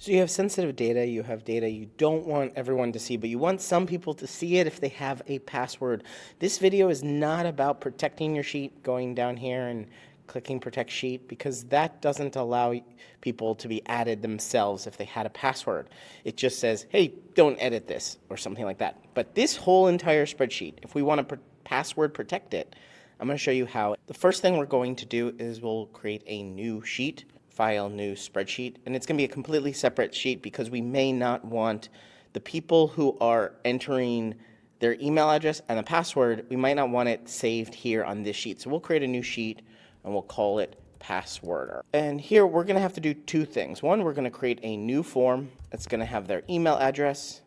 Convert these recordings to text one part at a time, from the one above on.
So you have sensitive data, you have data you don't want everyone to see, but you want some people to see it if they have a password. This video is not about protecting your sheet, going down here and clicking protect sheet, because that doesn't allow people to be added themselves if they had a password. It just says, hey, don't edit this or something like that. But this whole entire spreadsheet, if we want to password protect it, I'm going to show you how. The first thing we're going to do is we'll create a new sheet. File, new spreadsheet, and it's going to be a completely separate sheet because we may not want the people who are entering their email address and the password, we might not want it saved here on this sheet. So we'll create a new sheet and we'll call it passworder. And here we're going to have to do two things. One, we're going to create a new form that's going to have their email address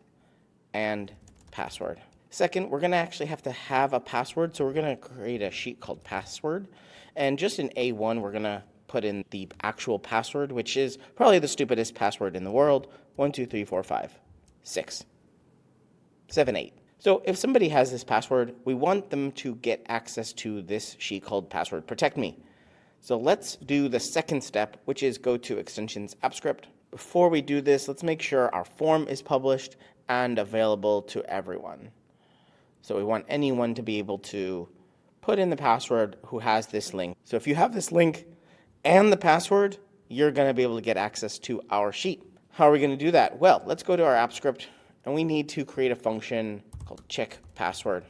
and password. Second, we're going to actually have to have a password, so we're going to create a sheet called password. And just in A1, we're going to put in the actual password, which is probably the stupidest password in the world. 1, 2, 3, 4, 5, 6, 7, 8. So if somebody has this password, we want them to get access to this sheet called password protect me. So let's do the second step, which is go to extensions app script. Before we do this, let's make sure our form is published and available to everyone. So we want anyone to be able to put in the password who has this link. So if you have this link and the password, you're going to be able to get access to our sheet. How are we going to do that? Well, let's go to our app script, and we need to create a function called check password.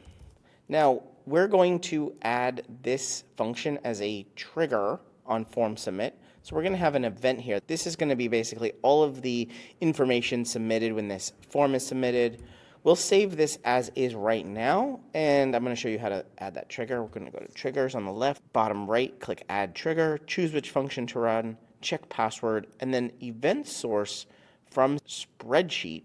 Now, we're going to add this function as a trigger on form submit. So we're going to have an event here. This is going to be basically all of the information submitted when this form is submitted. We'll save this as is right now, and I'm going to show you how to add that trigger. We're going to go to triggers on the left, bottom right, click add trigger, choose which function to run, check password, and then event source from spreadsheet.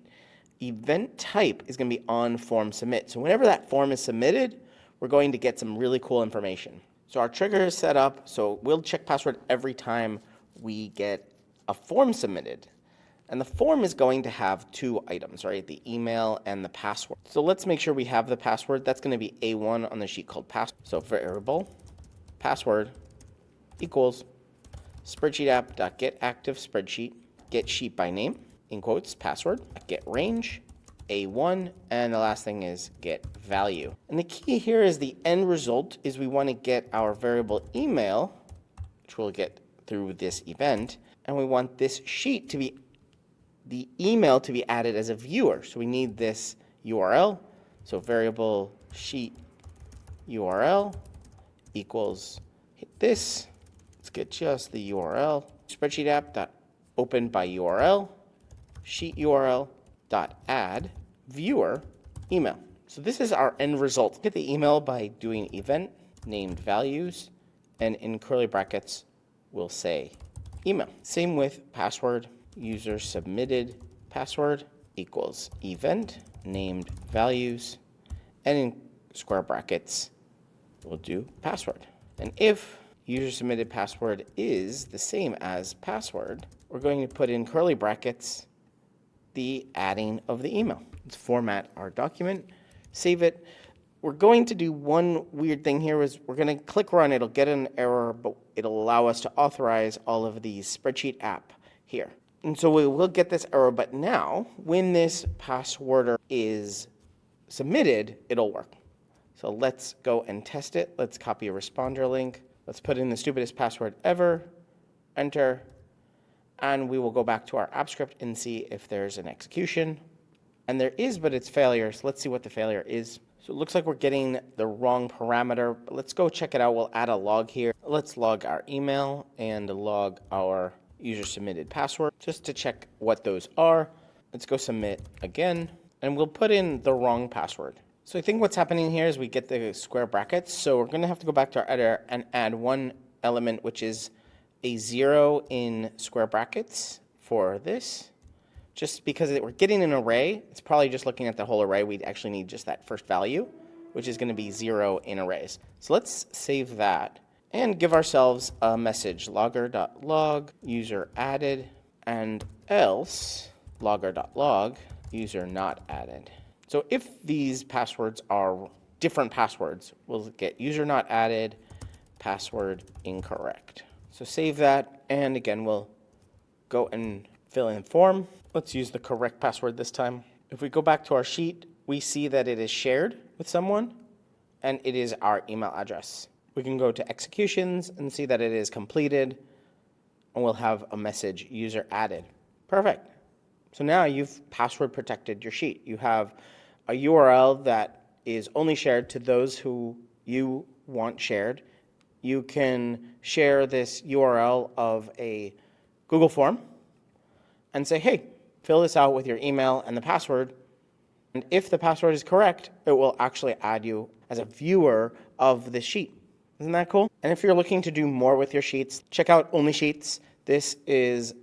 Event type is going to be on form submit. So whenever that form is submitted, we're going to get some really cool information. So our trigger is set up, so we'll check password every time we get a form submitted. And the form is going to have two items, right? The email and the password. So let's make sure we have the password. That's going to be A1 on the sheet called password. So variable password equals spreadsheet app.get active spreadsheet, get sheet by name, in quotes, password, get range, A1, and the last thing is get value. And the key here is the end result is we want to get our variable email, which we'll get through this event, and we want this sheet to be the email to be added as a viewer. So we need this URL. So variable sheet URL equals hit this. Let's get just the URL. Spreadsheet app dot open by URL, sheet URL dot add viewer email. So this is our end result. Get the email by doing event named values, and in curly brackets we'll say email. Same with password. User submitted password equals event named values, and in square brackets we'll do password. And if user submitted password is the same as password, we're going to put in curly brackets the adding of the email. Let's format our document, save it. We're going to do one weird thing here is we're going to click run. It'll get an error, but it'll allow us to authorize all of these spreadsheet app here. And so we will get this error, but now when this passworder is submitted, it'll work. So let's go and test it. Let's copy a responder link. Let's put in the stupidest password ever, enter, and we will go back to our app script and see if there's an execution. And there is, but it's failure. So let's see what the failure is. So it looks like we're getting the wrong parameter, but let's go check it out. We'll add a log here. Let's log our email and log our user submitted password just to check what those are. Let's go submit again, and we'll put in the wrong password. So I think what's happening here is we get the square brackets. So we're going to have to go back to our editor and add one element, which is a 0 in square brackets for this. Just because we're getting an array, it's probably just looking at the whole array. We actually need just that first value, which is going to be 0 in arrays. So let's save that and give ourselves a message, logger.log, user added, and else logger.log, user not added. So if these passwords are different passwords, we'll get user not added, password incorrect. So save that, and again, we'll go and fill in form. Let's use the correct password this time. If we go back to our sheet, we see that it is shared with someone and it is our email address. We can go to executions and see that it is completed, and we'll have a message, user added. Perfect. So now you've password protected your sheet. You have a URL that is only shared to those who you want shared. You can share this URL of a Google form and say, hey, fill this out with your email and the password. And if the password is correct, it will actually add you as a viewer of the sheet. Isn't that cool? And if you're looking to do more with your sheets, check out Only Sheets. This is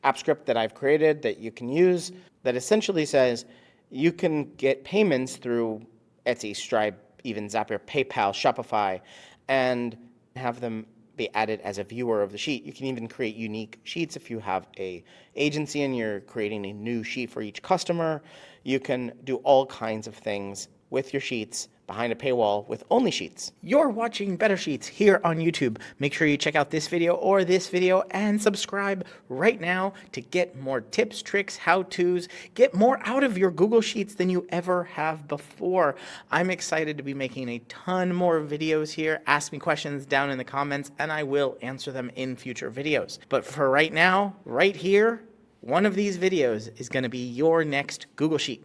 app script that I've created that you can use that essentially says you can get payments through Etsy, Stripe, even Zapier, PayPal, Shopify, and have them be added as a viewer of the sheet. You can even create unique sheets if you have a agency and you're creating a new sheet for each customer. You can do all kinds of things with your sheets behind a paywall with Only Sheets. You're watching Better Sheets here on YouTube. Make sure you check out this video or this video and subscribe right now to get more tips, tricks, how-tos, get more out of your Google Sheets than you ever have before. I'm excited to be making a ton more videos here. Ask me questions down in the comments and I will answer them in future videos. But for right now, right here, one of these videos is going to be your next Google Sheet.